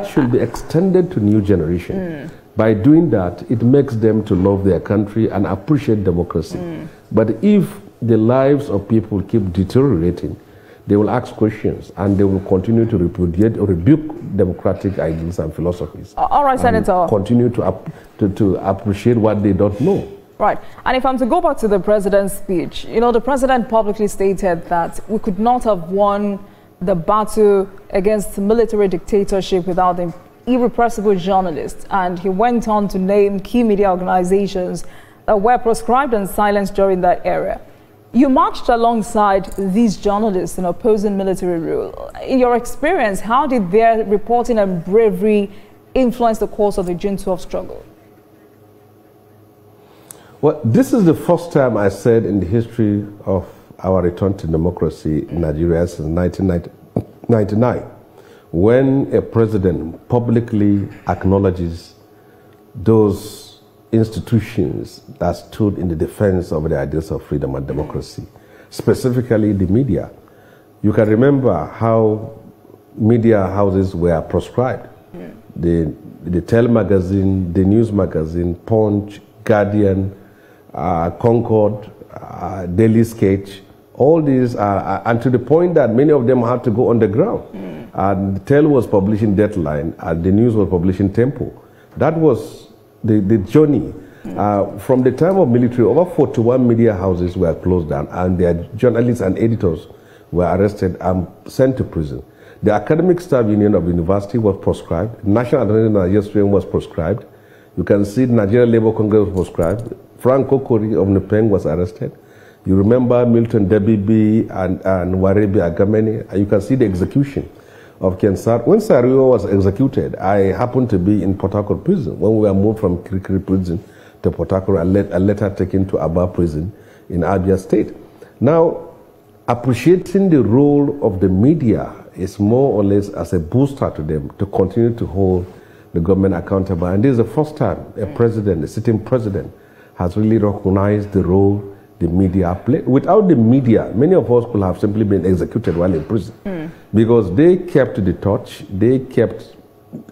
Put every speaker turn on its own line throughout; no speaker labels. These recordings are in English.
should be extended to new generation. By doing that, it makes them to love their country and appreciate democracy. But if the lives of people keep deteriorating, they will ask questions and they will continue to repudiate or rebuke democratic ideals and philosophies.
All right, Senator.
Continue to appreciate what they don't know.
Right. And if I'm to go back to the president's speech, you know, the president publicly stated that we could not have won the battle against military dictatorship without the irrepressible journalists. And he went on to name key media organizations that were proscribed and silenced during that era. You marched alongside these journalists in opposing military rule. In your experience, how did their reporting and bravery influence the course of the June 12 struggle?
Well, this is the first time I said in the history of our return to democracy in Nigeria since 1999, when a president publicly acknowledges those institutions that stood in the defense of the ideals of freedom and democracy, specifically the media. You can remember how media houses were proscribed. The Tell magazine, the News magazine, Punch, Guardian, Concord, Daily Sketch, all these are, and to the point that many of them had to go underground. And the Tell was publishing Deadline, and the News was publishing Tempo. That was the journey. From the time of military, over 41 media houses were closed down, and their journalists and editors were arrested and sent to prison. The Academic Staff Union of the University was proscribed. National Academy Nigeria Stream was proscribed. You can see the Nigeria Labour Congress was proscribed. Frank Kokori of Nupeng was arrested. You remember Milton Debibi and Warebi Agameni. And you can see the execution of Ken Sar. When Sario was executed, I happened to be in Port Harcourt prison when we were moved from Kirikiri prison to Port Harcourt and later taken to Aba prison in Abia State. Now, appreciating the role of the media is more or less as a booster to them to continue to hold the government accountable. And this is the first time a president, a sitting president, has really recognized the role the media play. Without the media, many of us could have simply been executed while in prison because they kept the torch, they kept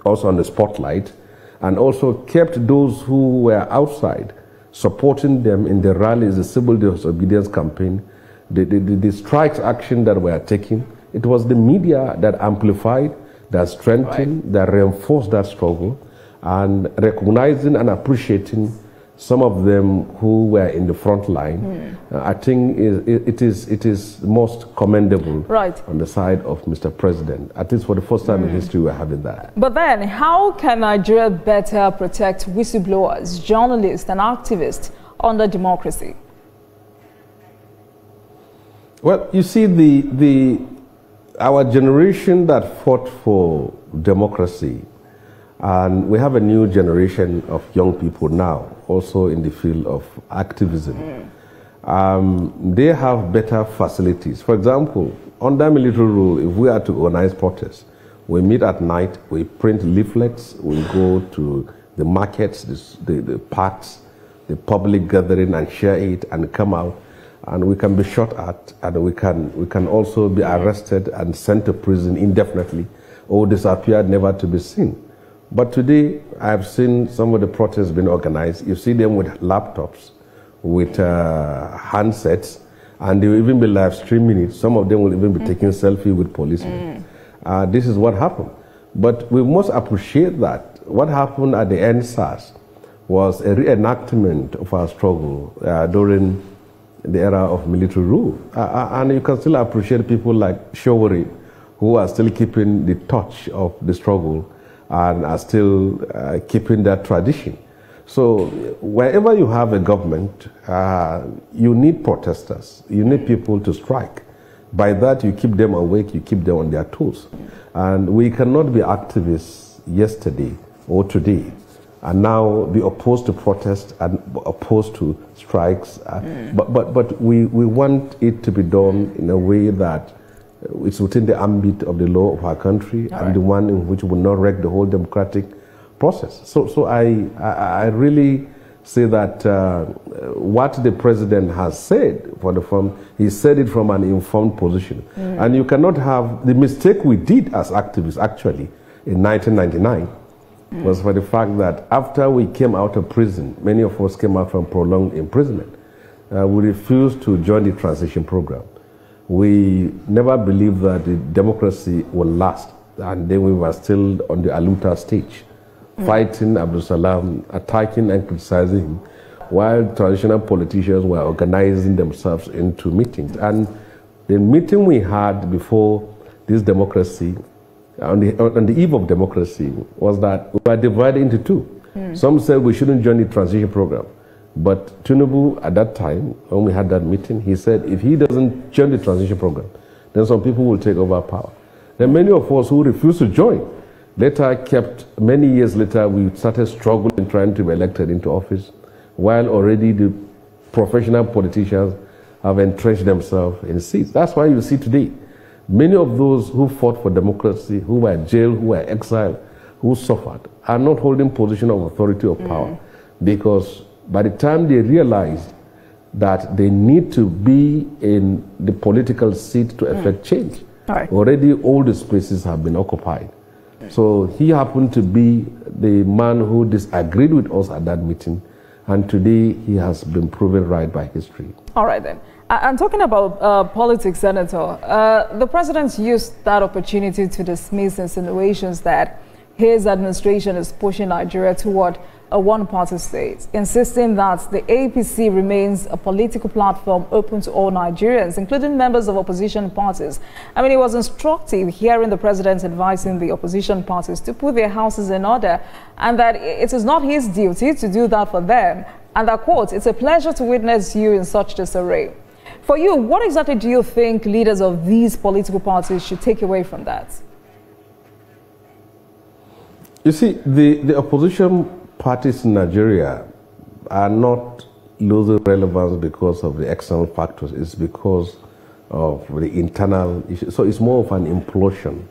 us on the spotlight, and also kept those who were outside supporting them in the rallies, the civil disobedience campaign, the strikes action that were taking. It was the media that amplified, that strengthened, that reinforced that struggle, and recognizing and appreciating some of them who were in the front line. I think it is most commendable on the side of Mr. President. At least for the first time in history, we're having that.
But then, how can Nigeria better protect whistleblowers, journalists, and activists under democracy?
Well, you see, our generation that fought for democracy, and we have a new generation of young people now, also in the field of activism. They have better facilities. For example, under military rule, if we are to organize protests, we meet at night, we print leaflets, we go to the markets, the parks, the public gathering, and share it and come out. And we can be shot at, and we can also be arrested and sent to prison indefinitely or disappeared, never to be seen. But today, I've seen some of the protests being organized. You see them with laptops, with handsets, and they will even be live streaming it. Some of them will even be taking selfie with policemen. This is what happened. But we must appreciate that what happened at the NSAS was a reenactment of our struggle during the era of military rule. And you can still appreciate people like Shehu, who are still keeping the touch of the struggle and are still keeping that tradition. So wherever you have a government, you need protesters. You need people to strike. By that, you keep them awake, you keep them on their toes. And we cannot be activists yesterday or today and now be opposed to protest and opposed to strikes. But we want it to be done in a way that it's within the ambit of the law of our country and the one in which will not wreck the whole democratic process. So I really say that what the president has said he said it from an informed position. And you cannot have the mistake we did as activists actually in 1999 was for the fact that after we came out of prison, many of us came out from prolonged imprisonment, we refused to join the transition program. We never believed that the democracy would last, and then we were still on the Aluta stage, fighting Abdul Salam, attacking and criticizing him, while traditional politicians were organizing themselves into meetings. And the meeting we had before this democracy, on the eve of democracy, was that we were divided into two. Some said we shouldn't join the transition program. But Tinubu, at that time, when we had that meeting, he said if he doesn't join the transition program, then some people will take over power. Then many of us who refused to join, many years later, we started struggling trying to be elected into office, while already the professional politicians have entrenched themselves in seats. That's why you see today, many of those who fought for democracy, who were jailed, who were exiled, who suffered, are not holding position of authority or power, because by the time they realized that they need to be in the political seat to effect change, already all the spaces have been occupied. So he happened to be the man who disagreed with us at that meeting, and today he has been proven right by history. All
right then. And talking about politics, Senator, the president used that opportunity to dismiss insinuations that his administration is pushing Nigeria toward a one-party state, insisting that the APC remains a political platform open to all Nigerians, including members of opposition parties. I mean, it was instructive hearing the president advising the opposition parties to put their houses in order, and that it is not his duty to do that for them. And that, quote, "It's a pleasure to witness you in such disarray." For you, what exactly do you think leaders of these political parties should take away from that?
You see, the opposition parties in Nigeria are not losing relevance because of the external factors. It's because of the internal issues. So it's more of an implosion.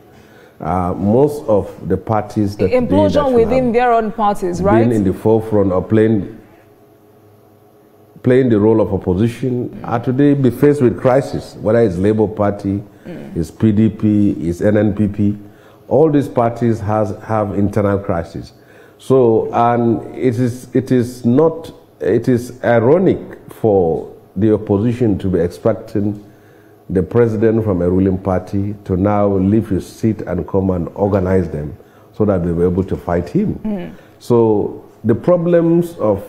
Most of the parties that
implosion within their own parties, right?
Being in the forefront of playing the role of opposition are today be faced with crisis, whether it's Labour Party, it's PDP, it's NNPP. All these parties have internal crises. So, and it is ironic for the opposition to be expecting the president from a ruling party to now leave his seat and come and organize them so that they were able to fight him. So the problems of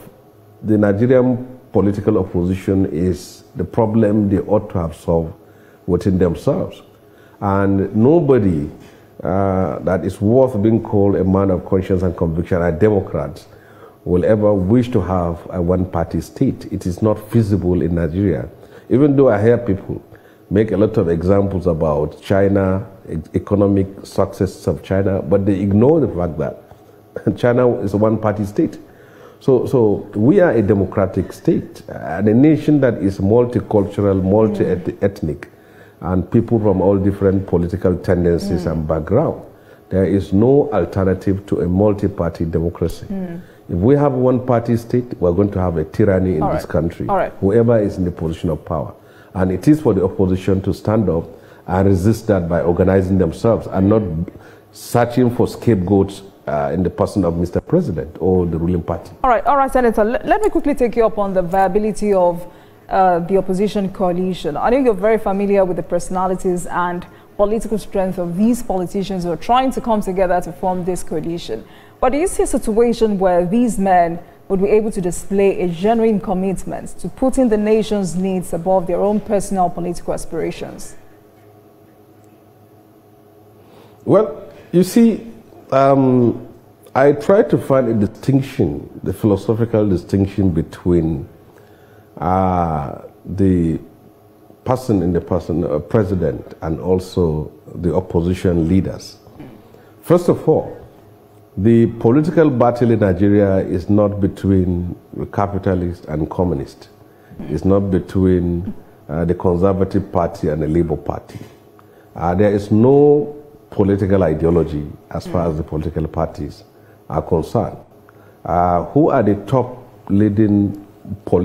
the Nigerian political opposition is the problem they ought to have solved within themselves. And nobody that is worth being called a man of conscience and conviction, a Democrat, will ever wish to have a one-party state. It is not feasible in Nigeria. Even though I hear people make a lot of examples about China, economic success of China, but they ignore the fact that China is a one-party state. So we are a democratic state, and a nation that is multicultural, multi-ethnic, and people from all different political tendencies and background. There is no alternative to a multi-party democracy. If we have one-party state, we're going to have a tyranny in this country, whoever is in the position of power. And it is for the opposition to stand up and resist that by organizing themselves and not searching for scapegoats in the person of Mr. President or the ruling party. All
right, Senator, let me quickly take you up on the viability of the opposition coalition. I know you're very familiar with the personalities and political strength of these politicians who are trying to come together to form this coalition. But do you see a situation where these men would be able to display a genuine commitment to putting the nation's needs above their own personal political aspirations?
Well, you see, I try to find a distinction, the philosophical distinction between the president and also the opposition leaders. First of all, the political battle in Nigeria is not between the capitalist and communist. It's not between the Conservative Party and the Labour Party. There is no political ideology as far as the political parties are concerned. Who are the top leading political